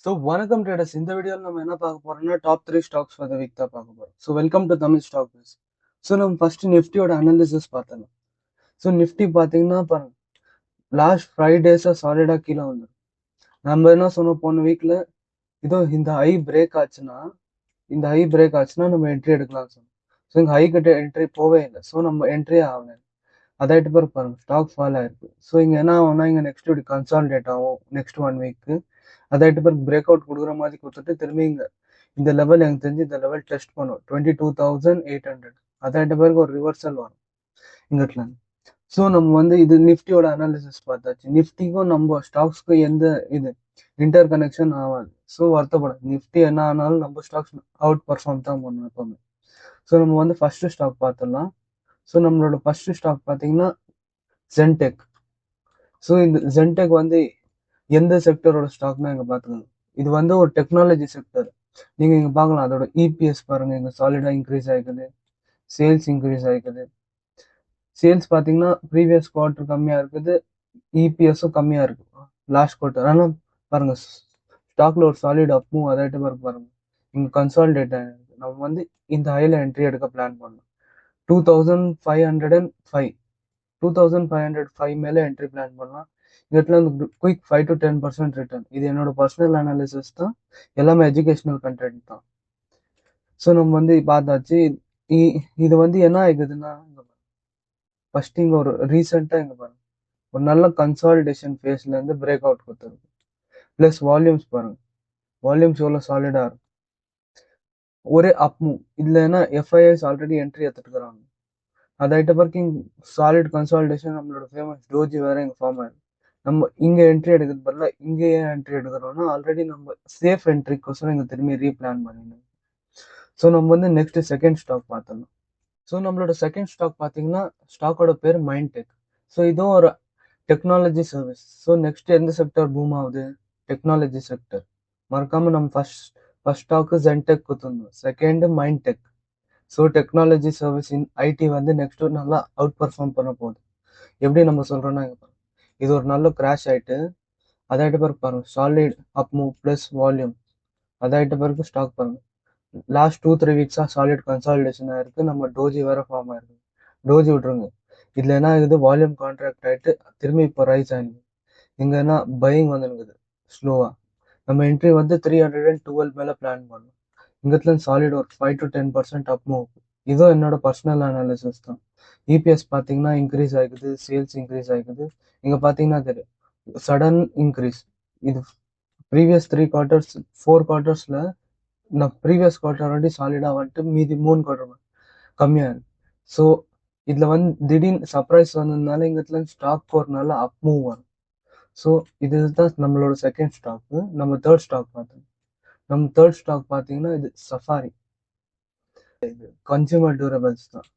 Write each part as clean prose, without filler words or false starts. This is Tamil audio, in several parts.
வணக்கம் ட்ரேடர்ஸ். இந்த வீடியோவில் நம்ம என்ன பார்க்க போறோம்னா top 3 stocks for the week தான் பார்க்க போறோம். Welcome to Tamil stock news. நம்ம ஃபர்ஸ்ட் நிஃப்டியோட அனாலிசிஸ் பார்த்தலாம். நிஃப்டி பார்த்தீங்கன்னா பாருங்க, லாஸ்ட் 5 டேஸாக சாலிடாக கீழே வந்துடும். நம்ம என்ன சொன்னோம் போன வீக்ல, இதோ இந்த ஹை பிரேக் ஆச்சுன்னா நம்ம என்ட்ரி எடுக்கலாம் சொன்னோம். இங்கே ஹை கிட்ட என்ட்ரி போவே இல்லை. நம்ம என்ட்ரி ஆகலை. அதாயிட்டு பிறகு பாருங்க ஸ்டாக் ஃபால் ஆயிருக்கு. இங்கே என்ன ஆகும்னா இங்கே நெக்ஸ்ட் இப்படி கன்சாலிடேட் ஆகும் நெக்ஸ்ட் 1 வீக்கு. அதாயிட்டு பிறகு பிரேக் அவுட் கொடுக்குற மாதிரி கொடுத்துட்டு திரும்பி இங்கே இந்த லெவல் எனக்கு தெரிஞ்சு இந்த லெவல் டெஸ்ட் பண்ணும் 22,800. அதாயிட்ட பிறகு ஒரு ரிவர்சல் வரும் இங்கிட்ட. நம்ம இது நிஃப்டியோட அனாலிசிஸ் பார்த்தாச்சு. நிஃப்டிக்கும் நம்ம ஸ்டாக்ஸ்க்கும் எந்த இது இன்டர் கனெக்ஷன் ஆகாது. வருத்தப்படாது. நிஃப்டி என்ன ஆனாலும் நம்ம ஸ்டாக்ஸ் அவுட் பர்ஃபார்ம் தான் பண்ணும் எப்பவுமே. நம்ம ஃபர்ஸ்ட் ஸ்டாக் பார்த்துடலாம். நம்மளோட ஃபர்ஸ்ட் ஸ்டாக் பார்த்தீங்கன்னா ஜென்டெக். இந்த ஜென்டெக் எந்த செக்டரோட ஸ்டாக்னா இங்க பாத்துக்கணும். இது ஒரு டெக்னாலஜி செக்டர். நீங்க இங்க பார்க்கலாம். அதோட இபிஎஸ் பாருங்க, இங்க சாலிடா இன்க்ரீஸ் ஆயிக்குது. சேல்ஸ் இன்க்ரீஸ் ஆயிக்குது. சேல்ஸ் பாத்தீங்கன்னா ப்ரீவியஸ் குவார்டர் கம்மியா இருக்குது, இபிஎஸும் கம்மியா இருக்கு லாஸ்ட் குவார்டர். ஆனா பாருங்க ஸ்டாக்ல ஒரு சாலிட் அப் மூவ் அதாயிட்டு பாருங்க இங்க கன்சாலிடேட் ஆயிருக்கு. நம்ம இந்த ஹைல என்ட்ரி எடுக்க பிளான் பண்ணோம். 2505 2505 மேல என்ட்ரி பிளான் பண்ணலாம். இடத்துல குயிக் 5 to 10% ரிட்டர்ன். இது என்னோட பர்சனல் அனாலிசிஸ் தான், எல்லாமே எஜுகேஷனல் கண்டென்ட் தான். நம்ம பார்த்தாச்சு. இது என்ன ஆகுதுன்னா, ஃபர்ஸ்ட் இங்க ஒரு ரீசெண்டா இங்க பாருங்க ஒரு நல்ல கன்சாலிடேஷன் ஃபேஸ்ல இருந்து பிரேக் அவுட் கொடுத்துருக்கு. பிளஸ் வால்யூம்ஸ் பாருங்க, வால்யூம்ஸ் எவ்வளவு சாலிடா இருக்கும். ஒரே அப் மூவ். இதுல என்ன எஃப்ஐஎஸ் ஆல்ரெடி என்ட்ரி எடுத்துட்டு இருக்காங்க. அதாயிட்ட பிறகு சாலிட் கன்சாலிடேஷன். நம்மளோட ஃபேமஸ் டோஜி வேற இங்க ஃபார்ம் ஆயிருக்கு. நம்ம இங்க என்ட்ரி எடுக்கிறது பதிலா இங்க ஏன் என்ட்ரி எடுக்கிறோம்னா, ஆல்ரெடி நம்ம சேஃப் என்ட்ரிக்கோசரம் இங்க திரும்பி ரீபிளான் பண்ணிடணும். நம்ம நெக்ஸ்ட் செகண்ட் ஸ்டாக் பார்த்தோம். நம்மளோட செகண்ட் ஸ்டாக் பார்த்தீங்கன்னா ஸ்டாக்கோட பேர் மைண்ட்டெக். இதுவும் ஒரு டெக்னாலஜி சர்வீஸ். நெக்ஸ்ட் எந்த செக்டர் பூம் ஆகுது? Technology sector. மறக்காம நம்ம ஃபர்ஸ்ட் ஸ்டாக்கு ஜென்டெக் கொடுத்துருந்தோம், second Mindteck. Technology service in IT next நல்லா அவுட் பர்ஃபார்ம் பண்ண போகுது. எப்படி நம்ம சொல்றோம்னா, இது ஒரு நல்ல கிராஷ் ஆயிட்டு அதாயிட்ட பிறகு பாருங்க solid up move plus volume. அதாயிட்ட பிறகு ஸ்டாக் பாருங்க லாஸ்ட் 2-3 வீக்ஸா சாலிட் கன்சாலிடேஷன் ஆயிருக்கு. நம்ம டோஜி வேற ஃபார்ம் ஆயிருக்கு. டோஜி விட்டுருங்க. இதுல என்ன ஆகுது, வால்யூம் கான்ட்ராக்ட் ஆயிட்டு திரும்பி இப்போ ரைஸ் ஆயிருக்கு. இங்க என்ன பையிங் வந்துருக்குது ஸ்லோவா. நம்ம என்ட்ரி 312 மேல பிளான் பண்ணோம். இங்கத்துல சாலிட் ஒரு 5 to 10% அப் மூவ். இதுவும் என்னோட பர்சனல் அனாலிசிஸ் தான். இபிஎஸ் பாத்தீங்கன்னா இன்க்ரீஸ் ஆகிக்குது, சேல்ஸ் இன்க்ரீஸ் ஆகிக்குது. இங்க பாத்தீங்கன்னா தெரியும் சடன் இன்க்ரீஸ். இது ப்ரீவியஸ் 4 குவார்டர்ஸ்ல நான் ப்ரீவியஸ் குவார்டர் ஆல்ரெடி சாலிடா மீதி 3 குவார்டர் கம்மியா இருக்கு. இதுல திடீர்னு சர்ப்ரைஸ் வந்ததுனால இங்கத்துல ஸ்டாக் ஒரு நாள் அப் மூவ் வரும். இதுதான் நம்மளோட செகண்ட் ஸ்டாக். நம்ம தேர்ட் ஸ்டாக் பார்த்தோம். நம்ம தேர்ட் ஸ்டாக் பாத்தீங்கன்னா இது சஃபாரி. கன்சியூமர் டியூரபிள்ஸ் தான்.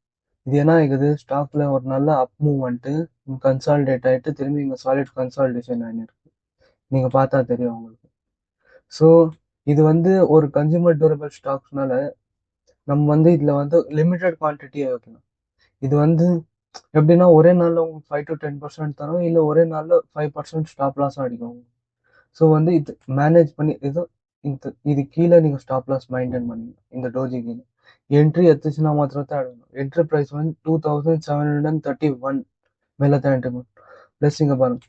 இது என்ன ஆகுது, ஸ்டாக்ல ஒரு நல்ல அப் மூவ் கன்சாலிடேட் ஆயிட்டு திரும்பி இங்க சாலிட் கன்சாலிடேஷன் ஆகிருக்கு. நீங்க பார்த்தா தெரியும் உங்களுக்கு. இது ஒரு கன்சியூமர் டியூரபிள் ஸ்டாக்ஸ்னால நம்ம இதுல லிமிடெட் குவான்டிட்டியை வைக்கணும். இது எப்படின்னா ஒரே நாள்ல உங்களுக்கு 5 to 10% தரும், இல்ல ஒரே நாள்ல 5% ஸ்டாப் லாஸ் அடிக்கும். இது மேனேஜ் பண்ணி இது கீழே நீங்க ஸ்டாப் லாஸ் மெயின்டைன் பண்ணீங்க. இந்த டோஜி கீழே என்ட்ரி எத்துச்சுன்னா மாத்திரம் தான் எடுக்கணும். என்ட்ரி பிரைஸ் 2731 மேல தான் என்ட்ரி பண்ணும். பிளஸ் இங்க பாருங்க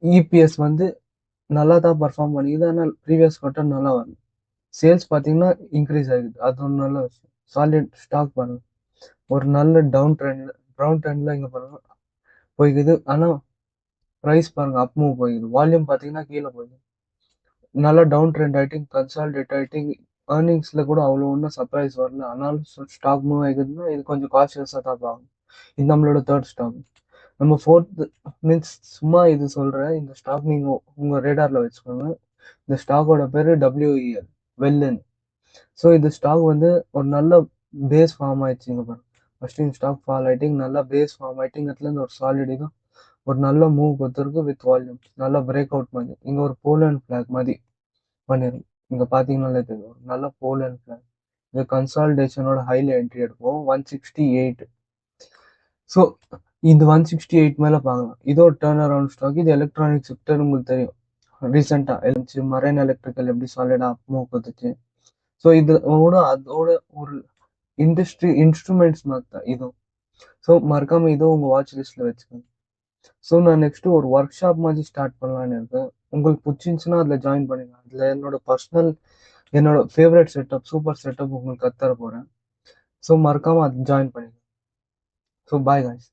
இபிஎஸ் நல்லா தான் பர்ஃபார்ம் பண்ணிக்குது. ஆனால் ப்ரீவியஸ் குவார்டர் நல்லா வரும். சேல்ஸ் பார்த்தீங்கன்னா இன்க்ரீஸ் ஆகுது. அது ஒரு நல்ல விஷயம். சாலிட் ஸ்டாக் பாருங்க ஒரு நல்ல டவுன் ட்ரெண்ட்ல இங்க பாருங்க போய்க்குது. ஆனா ப்ரைஸ் பாருங்க அப் மூவ் போய்க்குது. வால்யூம் பார்த்தீங்கன்னா கீழே போயிடுது. நல்லா டவுன் ட்ரெண்ட் ஆயிட்டு கன்சாலிடேட் ஆயிட்டு ஏர்னிங்ஸ்ல கூட அவ்வளோ ஒன்றும் சர்ப்ரைஸ் வரல. ஆனாலும் ஸ்டாக் மூவ் ஆகுதுன்னா இது கொஞ்சம் காஷியஸாக தான் பார்க்கணும். இது நம்மளோட தேர்ட் ஸ்டாக். நம்ம ஃபோர்த் மீன்ஸ் சும்மா இது சொல்றேன். இந்த ஸ்டாக் நீங்க உங்க ரேடார்ல வச்சுக்கோங்க. இந்த ஸ்டாக்கோட பேரு WEL வெல்லன். இந்த ஸ்டாக் ஒரு நல்ல பேஸ் ஃபார்ம் ஆயிடுச்சுங்க பாருங்க. ஃபர்ஸ்ட் இந்த ஸ்டாக் ஃபால் ஆயிட்டு நல்லா பேஸ் ஃபார்ம் ஆயிட்டு இடத்துல இருந்து ஒரு சாலிட் தான் ஒரு நல்ல மூவ் கொடுத்துருக்கு வித் வால்யூம். நல்லா பிரேக் அவுட் பண்ணி இங்க ஒரு போலண்ட் ஃபிளாக் மாதிரி பண்ணிருக்கு. இங்க பாத்தீங்கன்னாலே தெரியும் ஒரு நல்ல போலண்ட் ஃபிளாக். இந்த கன்சாலிடேஷனோட ஹைல என்ட்ரி எடுப்போம் 168. இந்த 168 மேல பார்க்கலாம். இது ஒரு டர்ன் அரவுண்ட் ஸ்டாக். இது எலக்ட்ரானிக் செக்டர் உங்களுக்கு தெரியும். ரீசெண்டா எழுந்துச்சு மரைன் எலக்ட்ரிக்கல் எப்படி சாலிடா மூவ் கொடுத்துச்சு. ஸோ இதோட அதோட ஒரு இண்டஸ்ட்ரி இன்ஸ்ட்ருமெண்ட்ஸ் மாதிரி தான் இதுவும். ஸோ மறக்காம இதுவும் உங்க வாட்ச் லிஸ்ட்ல வச்சுக்கோங்க. ஸோ நான் நெக்ஸ்ட் ஒரு ஒர்க் ஷாப் மாதிரி ஸ்டார்ட் பண்ணலான்னு இருக்கேன். உங்களுக்கு பிடிச்சிருந்துச்சுன்னா அதில் ஜாயின் பண்ணுங்க. அதில் என்னோட ஃபேவரட் செட்டப் சூப்பர் செட்டப் உங்களுக்கு கத்தர போறேன். ஸோ மறக்காம அது ஜாயின் பண்ணுங்க. So bye guys.